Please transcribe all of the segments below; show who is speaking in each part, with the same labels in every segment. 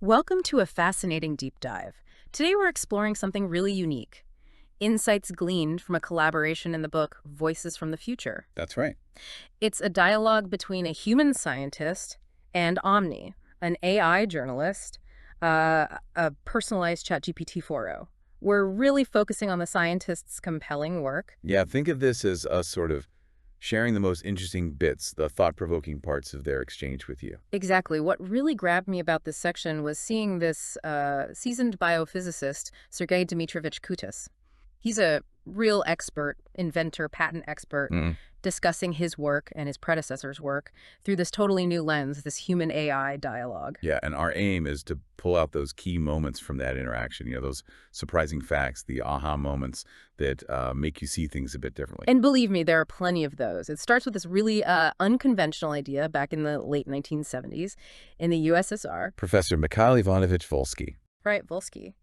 Speaker 1: Welcome to a fascinating deep dive. Today we're exploring something really unique. Insights gleaned from a collaboration in the book Voices from the Future.
Speaker 2: That's right.
Speaker 1: It's a dialogue between a human scientist and Omni, an AI journalist, a personalized ChatGPT 4.0. We're really focusing on the scientist's compelling work.
Speaker 2: Yeah, think of this as us sort of sharing the most interesting bits, the thought-provoking parts of their exchange with you.
Speaker 1: Exactly. What really grabbed me about this section was seeing this seasoned biophysicist, Sergey Kutis. He's a real expert, inventor, patent expert, discussing his work and his predecessor's work through this totally new lens, this human-AI dialogue.
Speaker 2: Yeah, and our aim is to pull out those key moments from that interaction, those surprising facts, the aha moments that make you see things a bit differently.
Speaker 1: And believe me, there are plenty of those. It starts with this really unconventional idea back in the late 1970s in the USSR.
Speaker 2: Professor Mikhail Ivanovich Volsky.
Speaker 1: Right, Volsky.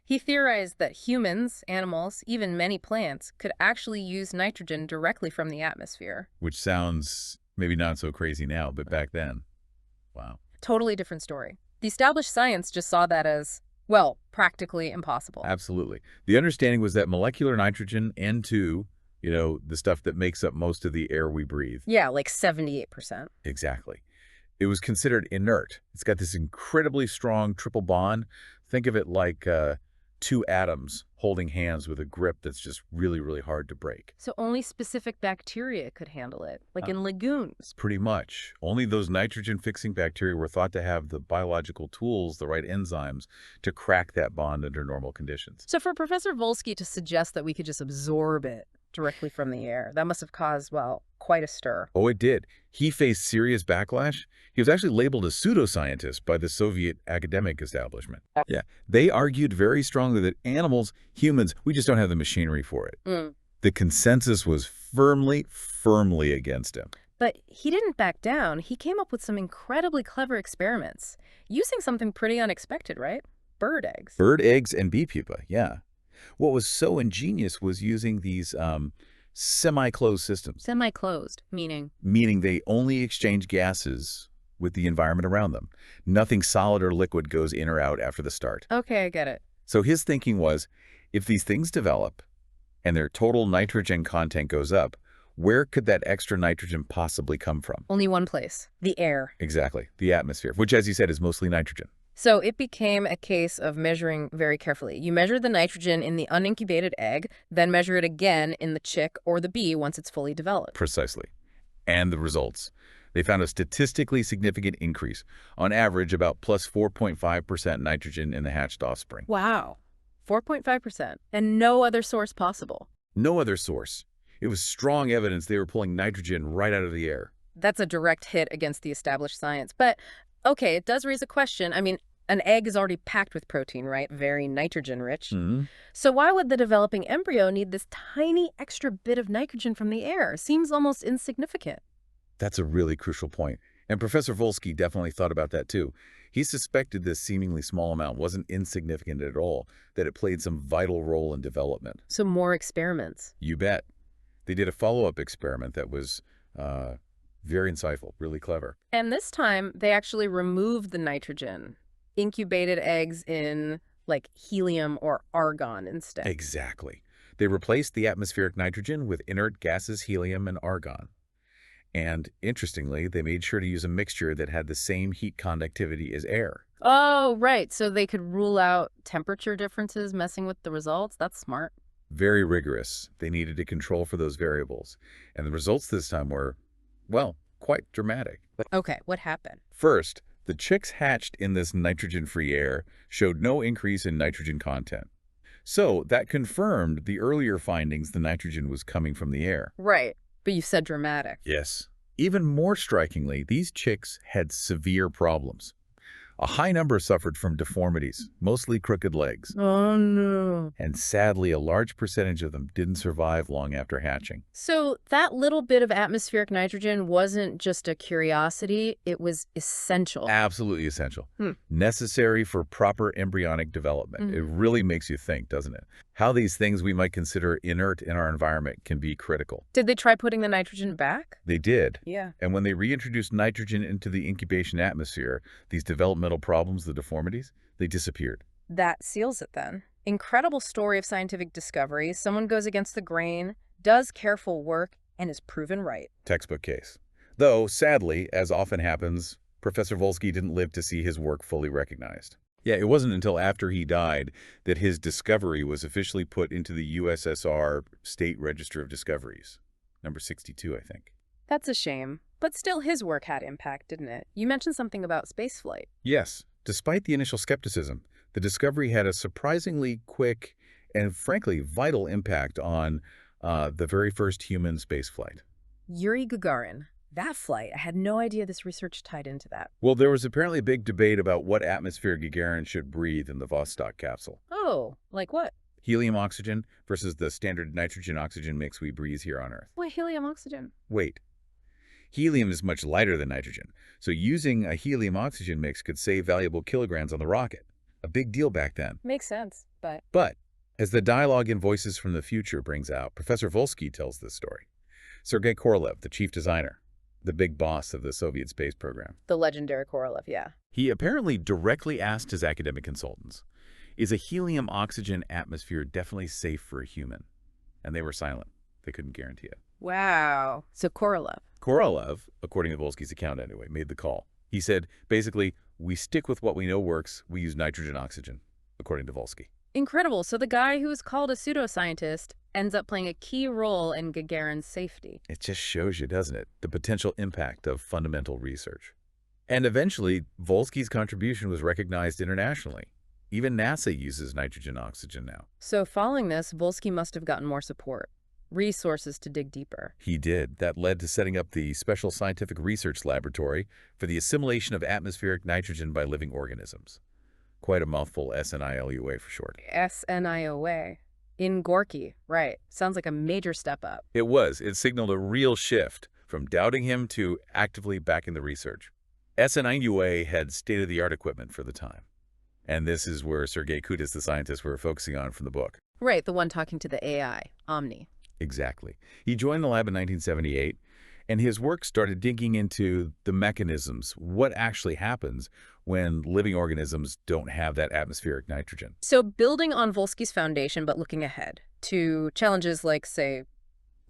Speaker 1: He theorized that humans, animals, even many plants, could actually use nitrogen directly from the atmosphere.
Speaker 2: Which sounds maybe not so crazy now, but back then, wow.
Speaker 1: Totally different story. The established science just saw that as, well, practically impossible.
Speaker 2: Absolutely. The understanding was that molecular nitrogen, N2, the stuff that makes up most of the air we breathe.
Speaker 1: Yeah, like 78%.
Speaker 2: Exactly. It was considered inert. It's got this incredibly strong triple bond. Think of it like two atoms holding hands with a grip that's just really, really hard to break.
Speaker 1: So only specific bacteria could handle it, like in legumes.
Speaker 2: Pretty much. Only those nitrogen-fixing bacteria were thought to have the biological tools, the right enzymes, to crack that bond under normal conditions.
Speaker 1: So for Professor Volsky to suggest that we could just absorb it directly from the air, that must have caused, well, quite a stir.
Speaker 2: Oh, it did. He faced serious backlash. He was actually labeled a pseudoscientist by the Soviet academic establishment. Yeah, they argued very strongly that animals, humans, we just don't have the machinery for it. The consensus was firmly against him.
Speaker 1: But he didn't back down. He came up with some incredibly clever experiments, using something pretty unexpected, right? Bird eggs.
Speaker 2: Bird eggs and bee pupa, yeah. What was so ingenious was using these semi-closed systems.
Speaker 1: Semi-closed, meaning?
Speaker 2: Meaning they only exchange gases with the environment around them. Nothing solid or liquid goes in or out after the start.
Speaker 1: Okay, I get it.
Speaker 2: So his thinking was, if these things develop and their total nitrogen content goes up, where could that extra nitrogen possibly come from?
Speaker 1: Only one place, the air.
Speaker 2: Exactly, the atmosphere, which, as you said, is mostly nitrogen.
Speaker 1: So it became a case of measuring very carefully. You measure the nitrogen in the unincubated egg, then measure it again in the chick or the bee once it's fully developed.
Speaker 2: Precisely. And the results. They found a statistically significant increase, on average about plus 4.5% nitrogen in the hatched offspring.
Speaker 1: Wow. 4.5%. And no other source possible.
Speaker 2: No other source. It was strong evidence they were pulling nitrogen right out of the air.
Speaker 1: That's a direct hit against the established science. But okay, it does raise a question. I mean, an egg is already packed with protein, right? Very nitrogen-rich. So why would the developing embryo need this tiny extra bit of nitrogen from the air? Seems almost insignificant.
Speaker 2: That's a really crucial point. And Professor Volsky definitely thought about that too. He suspected this seemingly small amount wasn't insignificant at all, that it played some vital role in development.
Speaker 1: So more experiments.
Speaker 2: You bet. They did a follow-up experiment that was very insightful, really clever.
Speaker 1: And this time, they actually removed the nitrogen, incubated eggs in, like, helium or argon instead.
Speaker 2: Exactly. They replaced the atmospheric nitrogen with inert gases, helium and argon. And interestingly, they made sure to use a mixture that had the same heat conductivity as air.
Speaker 1: Oh, right. So they could rule out temperature differences messing with the results? That's smart.
Speaker 2: Very rigorous. They needed to control for those variables. And the results this time were, well, quite dramatic.
Speaker 1: Okay, what happened?
Speaker 2: First, the chicks hatched in this nitrogen-free air showed no increase in nitrogen content. So that confirmed the earlier findings the nitrogen was coming from the air.
Speaker 1: Right, but you said dramatic.
Speaker 2: Yes. Even more strikingly, these chicks had severe problems. A high number suffered from deformities, mostly crooked legs.
Speaker 1: Oh, no.
Speaker 2: And sadly, a large percentage of them didn't survive long after hatching.
Speaker 1: So that little bit of atmospheric nitrogen wasn't just a curiosity, it was essential.
Speaker 2: Absolutely essential. Necessary for proper embryonic development. It really makes you think, doesn't it? How these things we might consider inert in our environment can be critical.
Speaker 1: Did they try putting the nitrogen back?
Speaker 2: They did.
Speaker 1: Yeah.
Speaker 2: And when they reintroduced nitrogen into the incubation atmosphere, these developmental fundamental problems, the deformities, they disappeared.
Speaker 1: That seals it then. Incredible story of scientific discovery. Someone goes against the grain, does careful work, and is proven right.
Speaker 2: Textbook case. Though, sadly, as often happens, Professor Volsky didn't live to see his work fully recognized. Yeah, it wasn't until after he died that his discovery was officially put into the USSR State Register of Discoveries. Number 62, I think.
Speaker 1: That's a shame. But still, his work had impact, didn't it? You mentioned something about spaceflight.
Speaker 2: Yes. Despite the initial skepticism, the discovery had a surprisingly quick and, frankly, vital impact on the very first human spaceflight.
Speaker 1: Yuri Gagarin. That flight, I had no idea this research tied into that.
Speaker 2: Well, there was apparently a big debate about what atmosphere Gagarin should breathe in the Vostok capsule.
Speaker 1: Oh, like what?
Speaker 2: Helium-oxygen versus the standard nitrogen-oxygen mix we breathe here on Earth.
Speaker 1: Why helium-oxygen?
Speaker 2: Wait. Helium is much lighter than nitrogen, so using a helium-oxygen mix could save valuable kilograms on the rocket. A big deal back then.
Speaker 1: Makes sense, but...
Speaker 2: But, as the dialogue in Voices from the Future brings out, Professor Volsky tells this story. Sergey Korolev, the chief designer, the big boss of the Soviet space program.
Speaker 1: The legendary Korolev, yeah.
Speaker 2: He apparently directly asked his academic consultants, is a helium-oxygen atmosphere definitely safe for a human? And they were silent. They couldn't guarantee it.
Speaker 1: Wow. So
Speaker 2: Korolev, according to Volsky's account anyway, made the call. He said, basically, we stick with what we know works. We use nitrogen-oxygen, according to Volsky.
Speaker 1: Incredible. So the guy who is called a pseudoscientist ends up playing a key role in Gagarin's safety.
Speaker 2: It just shows you, doesn't it, the potential impact of fundamental research. And eventually, Volsky's contribution was recognized internationally. Even NASA uses nitrogen-oxygen now.
Speaker 1: So following this, Volsky must have gotten more support, resources to dig deeper.
Speaker 2: He did. That led to setting up the Special Scientific Research Laboratory for the assimilation of atmospheric nitrogen by living organisms. Quite a mouthful, SNILUA for short.
Speaker 1: SNIOA. In Gorky, right. Sounds like a major step up.
Speaker 2: It was. It signaled a real shift from doubting him to actively backing the research. SNIUA had state-of-the-art equipment for the time. And this is where Sergey Kutis, the scientist we're focusing on from the book.
Speaker 1: Right, the one talking to the AI, Omni.
Speaker 2: Exactly. He joined the lab in 1978, and his work started digging into the mechanisms, what actually happens when living organisms don't have that atmospheric nitrogen.
Speaker 1: So building on Volsky's foundation, but looking ahead to challenges like, say,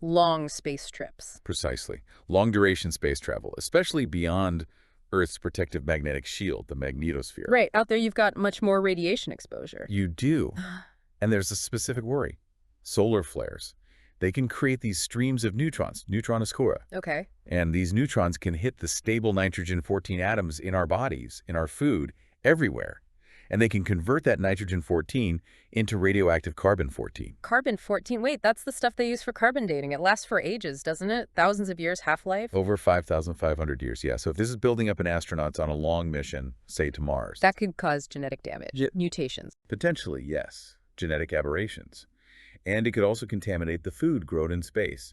Speaker 1: long space trips.
Speaker 2: Precisely. Long-duration space travel, especially beyond Earth's protective magnetic shield, the magnetosphere.
Speaker 1: Right. Out there, you've got much more radiation exposure.
Speaker 2: You do. And there's a specific worry. Solar flares. They can create these streams of neutrons, neutronospora.
Speaker 1: Okay.
Speaker 2: And these neutrons can hit the stable nitrogen-14 atoms in our bodies, in our food, everywhere. And they can convert that nitrogen-14 into radioactive carbon-14.
Speaker 1: Carbon-14? Wait, that's the stuff they use for carbon dating. It lasts for ages, doesn't it? Thousands of years, half-life?
Speaker 2: Over 5,500 years, yeah. So if this is building up an astronaut on a long mission, say to Mars.
Speaker 1: That could cause genetic damage, mutations.
Speaker 2: Potentially, yes. Genetic aberrations. And it could also contaminate the food grown in space.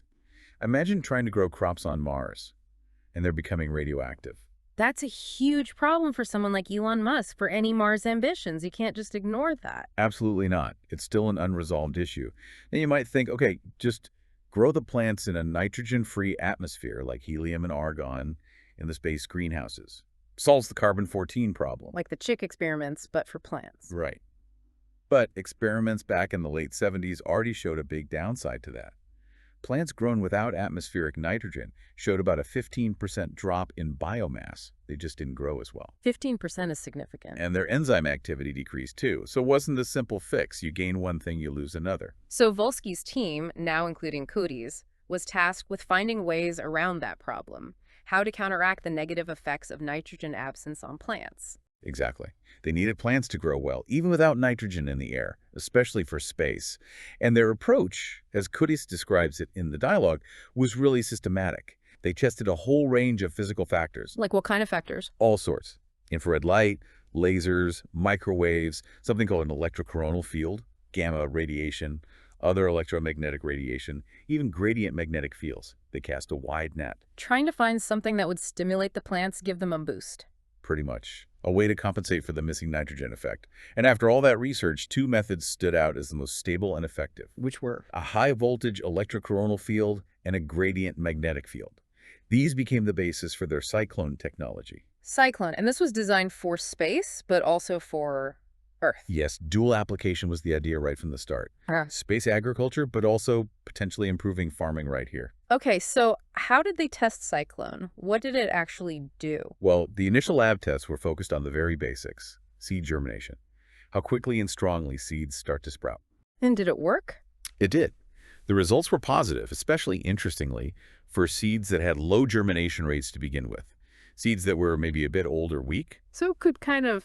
Speaker 2: Imagine trying to grow crops on Mars, and they're becoming radioactive.
Speaker 1: That's a huge problem for someone like Elon Musk for any Mars ambitions. You can't just ignore that.
Speaker 2: Absolutely not. It's still an unresolved issue. Now you might think, okay, just grow the plants in a nitrogen-free atmosphere like helium and argon in the space greenhouses. Solves the carbon-14 problem.
Speaker 1: Like the chick experiments, but for plants.
Speaker 2: Right. But experiments back in the late 70s already showed a big downside to that. Plants grown without atmospheric nitrogen showed about a 15% drop in biomass. They just didn't grow as well.
Speaker 1: 15% is significant.
Speaker 2: And their enzyme activity decreased too. So it wasn't a simple fix. You gain one thing, you lose another.
Speaker 1: So Volsky's team, now including Kutis, was tasked with finding ways around that problem. How to counteract the negative effects of nitrogen absence on plants.
Speaker 2: Exactly. They needed plants to grow well, even without nitrogen in the air, especially for space. And their approach, as Kutis describes it in the dialogue, was really systematic. They tested a whole range of physical factors.
Speaker 1: Like what kind of factors?
Speaker 2: All sorts. Infrared light, lasers, microwaves, something called an electrocoronal field, gamma radiation, other electromagnetic radiation, even gradient magnetic fields. They cast a wide net.
Speaker 1: Trying to find something that would stimulate the plants, give them a boost.
Speaker 2: Pretty much. A way to compensate for the missing nitrogen effect. And after all that research, two methods stood out as the most stable and effective.
Speaker 1: Which were?
Speaker 2: A high-voltage electrocoronal field and a gradient magnetic field. These became the basis for their cyclone technology.
Speaker 1: Cyclone. And this was designed for space, but also for Earth.
Speaker 2: Yes, dual application was the idea right from the start. Space agriculture, but also potentially improving farming right here.
Speaker 1: Okay, so how did they test Cyclone? What did it actually do?
Speaker 2: Well, the initial lab tests were focused on the very basics, seed germination, how quickly and strongly seeds start to sprout.
Speaker 1: And did it work?
Speaker 2: It did. The results were positive, especially interestingly, for seeds that had low germination rates to begin with. Seeds that were maybe a bit old or weak.
Speaker 1: So it could kind of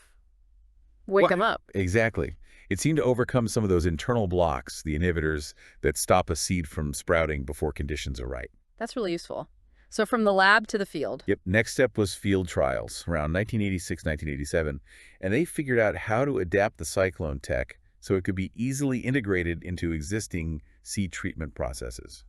Speaker 1: wake them up.
Speaker 2: Exactly. It seemed to overcome some of those internal blocks, the inhibitors that stop a seed from sprouting before conditions are right.
Speaker 1: That's really useful. So from the lab to the field.
Speaker 2: Yep. Next step was field trials around 1986, 1987, and they figured out how to adapt the cyclone tech so it could be easily integrated into existing seed treatment processes.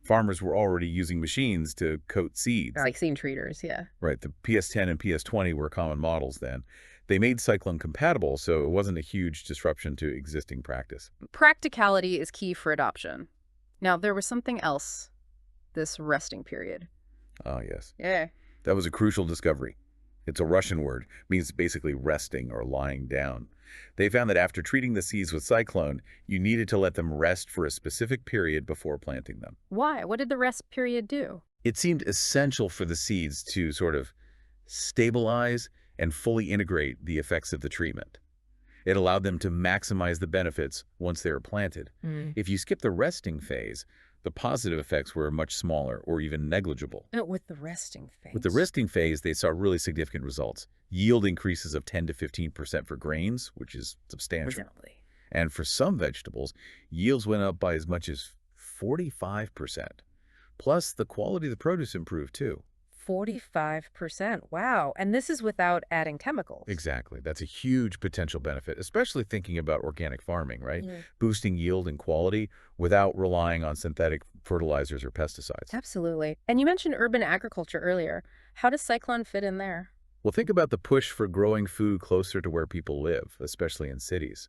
Speaker 2: Farmers were already using machines to coat seeds.
Speaker 1: Like seed treaters, yeah.
Speaker 2: Right. The PS10 and PS20 were common models then. They made cyclone compatible, so it wasn't a huge disruption to existing practice.
Speaker 1: Practicality is key for adoption. Now, there was something else, this resting period.
Speaker 2: Oh, yes.
Speaker 1: Yeah.
Speaker 2: That was a crucial discovery. It's a Russian word, means basically resting or lying down. They found that after treating the seeds with cyclone, you needed to let them rest for a specific period before planting them.
Speaker 1: Why? What did the rest period do?
Speaker 2: It seemed essential for the seeds to sort of stabilize and fully integrate the effects of the treatment. It allowed them to maximize the benefits once they were planted. If you skip the resting phase, the positive effects were much smaller or even negligible.
Speaker 1: With the resting phase?
Speaker 2: With the resting phase, they saw really significant results. Yield increases of 10 to 15% for grains, which is substantial.
Speaker 1: Really?
Speaker 2: And for some vegetables, yields went up by as much as 45%. Plus, the quality of the produce improved too.
Speaker 1: 45%. Wow. And this is without adding chemicals.
Speaker 2: Exactly. That's a huge potential benefit, especially thinking about organic farming, right? Boosting yield and quality without relying on synthetic fertilizers or pesticides.
Speaker 1: Absolutely. And you mentioned urban agriculture earlier. How does Cyclone fit in there?
Speaker 2: Well, think about the push for growing food closer to where people live, especially in cities.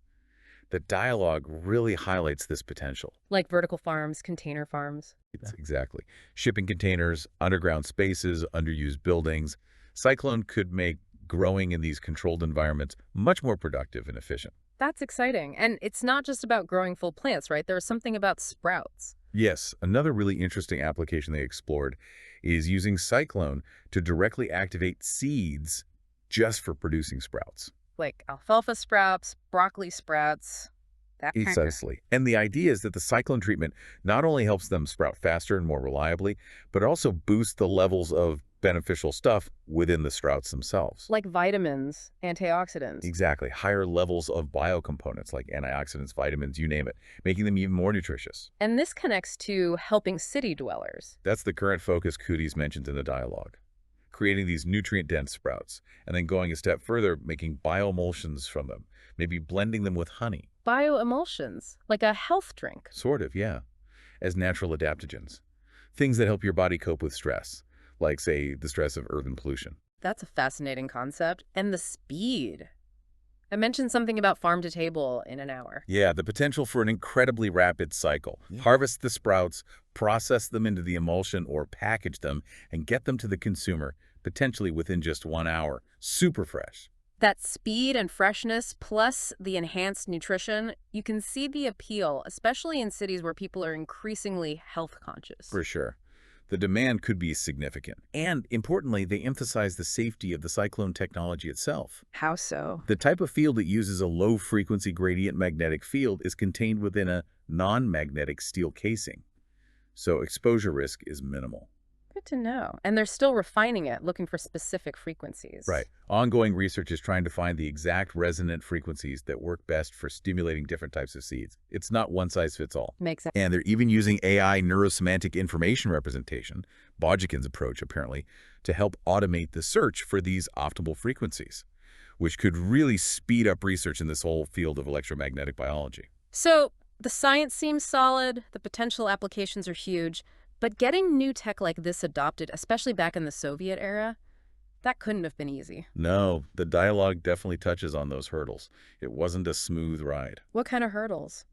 Speaker 2: The dialogue really highlights this potential.
Speaker 1: Like vertical farms, container farms.
Speaker 2: Exactly. Shipping containers, underground spaces, underused buildings. Cyclone could make growing in these controlled environments much more productive and efficient.
Speaker 1: That's exciting. And it's not just about growing full plants, right? There's something about sprouts.
Speaker 2: Yes, another really interesting application they explored is using cyclone to directly activate seeds just for producing sprouts.
Speaker 1: Like alfalfa sprouts, broccoli sprouts, that kind of.
Speaker 2: Precisely. And the idea is that the cyclone treatment not only helps them sprout faster and more reliably, but also boosts the levels of beneficial stuff within the sprouts themselves.
Speaker 1: Like vitamins, antioxidants.
Speaker 2: Exactly. Higher levels of biocomponents like antioxidants, vitamins, you name it, making them even more nutritious.
Speaker 1: And this connects to helping city dwellers.
Speaker 2: That's the current focus Kutis mentions in the dialogue. Creating these nutrient-dense sprouts, and then going a step further, making bioemulsions from them, maybe blending them with honey.
Speaker 1: Bioemulsions, like a health drink.
Speaker 2: Sort of, yeah, as natural adaptogens. Things that help your body cope with stress, like, say, the stress of urban pollution.
Speaker 1: That's a fascinating concept. And the speed. I mentioned something about farm to table in an hour.
Speaker 2: Yeah, the potential for an incredibly rapid cycle. Harvest the sprouts, process them into the emulsion or package them, and get them to the consumer, potentially within just 1 hour. Super fresh.
Speaker 1: That speed and freshness, plus the enhanced nutrition, you can see the appeal, especially in cities where people are increasingly health conscious.
Speaker 2: For sure. The demand could be significant. And importantly, they emphasize the safety of the cyclone technology itself.
Speaker 1: How so?
Speaker 2: The type of field that uses a low-frequency gradient magnetic field is contained within a non-magnetic steel casing. So exposure risk is minimal.
Speaker 1: Good to know. And they're still refining it, looking for specific frequencies.
Speaker 2: Right. Ongoing research is trying to find the exact resonant frequencies that work best for stimulating different types of seeds. It's not one size fits all.
Speaker 1: Makes sense.
Speaker 2: And they're even using AI neurosemantic information representation, Bojakin's approach apparently, to help automate the search for these optimal frequencies, which could really speed up research in this whole field of electromagnetic biology.
Speaker 1: So the science seems solid, the potential applications are huge, but getting new tech like this adopted, especially back in the Soviet era, that couldn't have been easy.
Speaker 2: No, the dialogue definitely touches on those hurdles. It wasn't a smooth ride.
Speaker 1: What kind of hurdles?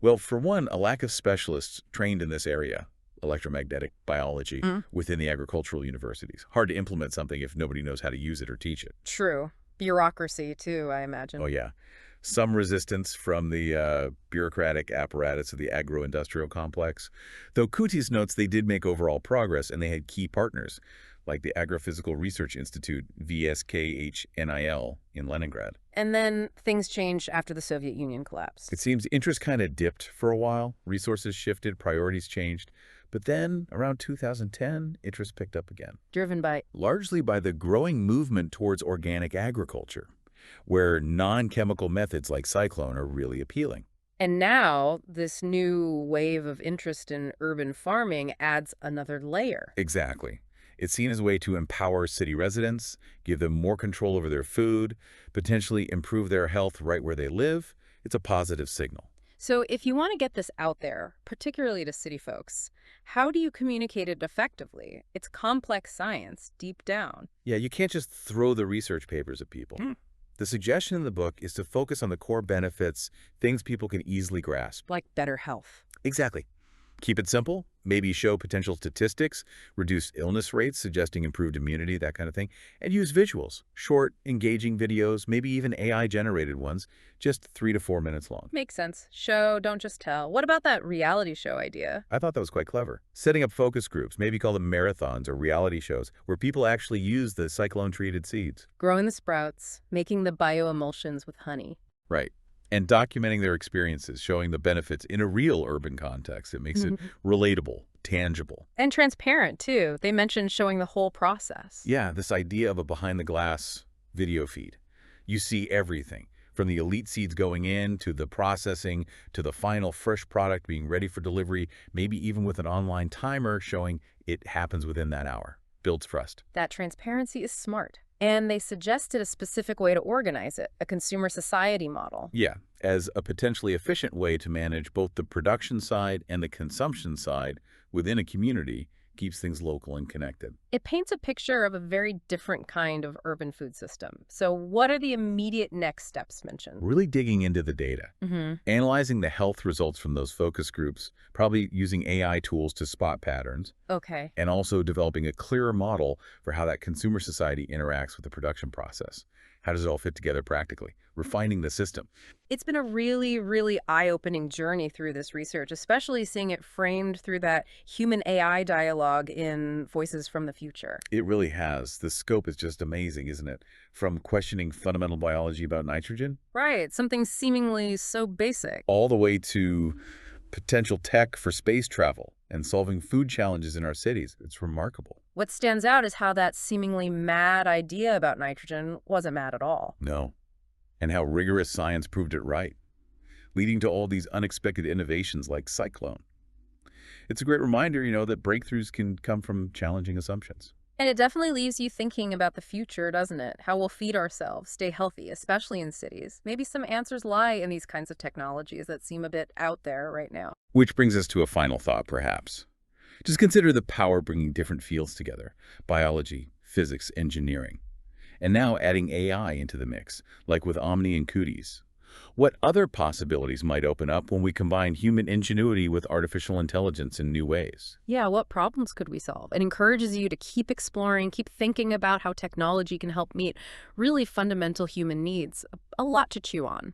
Speaker 2: Well, for one, a lack of specialists trained in this area. electromagnetic biology within the agricultural universities. Hard to implement something if nobody knows how to use it or teach it.
Speaker 1: True. Bureaucracy, too, I imagine.
Speaker 2: Oh, yeah. Some resistance from the bureaucratic apparatus of the agro-industrial complex. Though Kutis notes they did make overall progress and they had key partners, like the Agrophysical Research Institute, VSKHNIL, in Leningrad.
Speaker 1: And then things changed after the Soviet Union collapsed.
Speaker 2: It seems interest kind of dipped for a while. Resources shifted, priorities changed. But then, around 2010, interest picked up again.
Speaker 1: Driven by?
Speaker 2: Largely by the growing movement towards organic agriculture, where non-chemical methods like cyclone are really appealing.
Speaker 1: And now, this new wave of interest in urban farming adds another layer.
Speaker 2: Exactly. It's seen as a way to empower city residents, give them more control over their food, potentially improve their health right where they live. It's a positive signal.
Speaker 1: So if you want to get this out there, particularly to city folks, how do you communicate it effectively? It's complex science, deep down.
Speaker 2: Yeah, you can't just throw the research papers at people. The suggestion in the book is to focus on the core benefits, things people can easily grasp.
Speaker 1: Like better health.
Speaker 2: Exactly. Keep it simple, maybe show potential statistics, reduce illness rates, suggesting improved immunity, that kind of thing, and use visuals, short, engaging videos, maybe even AI-generated ones, just 3 to 4 minutes long.
Speaker 1: Makes sense. Show, don't just tell. What about that reality show idea?
Speaker 2: I thought that was quite clever. Setting up focus groups, maybe call them marathons or reality shows, where people actually use the cyclone-treated seeds.
Speaker 1: Growing the sprouts, making the bioemulsions with honey.
Speaker 2: Right. And documenting their experiences, showing the benefits in a real urban context. It makes it relatable, tangible.
Speaker 1: And transparent, too. They mentioned showing the whole process.
Speaker 2: Yeah, this idea of a behind-the-glass video feed. You see everything, from the elite seeds going in, to the processing, to the final fresh product being ready for delivery, maybe even with an online timer showing it happens within that hour. Builds trust.
Speaker 1: That transparency is smart. And they suggested a specific way to organize it, a consumer society model.
Speaker 2: Yeah, as a potentially efficient way to manage both the production side and the consumption side within a community, keeps things local and connected.
Speaker 1: It paints a picture of a very different kind of urban food system. So what are the immediate next steps mentioned?
Speaker 2: Really digging into the data, analyzing the health results from those focus groups, probably using AI tools to spot patterns.
Speaker 1: Okay.
Speaker 2: And also developing a clearer model for how that consumer society interacts with the production process. How does it all fit together practically? Refining the system.
Speaker 1: It's been a really, really eye-opening journey through this research, especially seeing it framed through that human-AI dialogue in Voices from the Future.
Speaker 2: It really has. The scope is just amazing, isn't it? From questioning fundamental biology about nitrogen.
Speaker 1: Right, something seemingly so basic.
Speaker 2: All the way to potential tech for space travel and solving food challenges in our cities. It's remarkable.
Speaker 1: What stands out is how that seemingly mad idea about nitrogen wasn't mad at all.
Speaker 2: No. And how rigorous science proved it right, leading to all these unexpected innovations like cyclone. It's a great reminder, that breakthroughs can come from challenging assumptions.
Speaker 1: And it definitely leaves you thinking about the future, doesn't it? How we'll feed ourselves, stay healthy, especially in cities. Maybe some answers lie in these kinds of technologies that seem a bit out there right now.
Speaker 2: Which brings us to a final thought, perhaps. Just consider the power bringing different fields together: biology, physics, engineering. And now adding AI into the mix, like with Omni and Kutis. What other possibilities might open up when we combine human ingenuity with artificial intelligence in new ways?
Speaker 1: Yeah, what problems could we solve? It encourages you to keep exploring, keep thinking about how technology can help meet really fundamental human needs. A lot to chew on.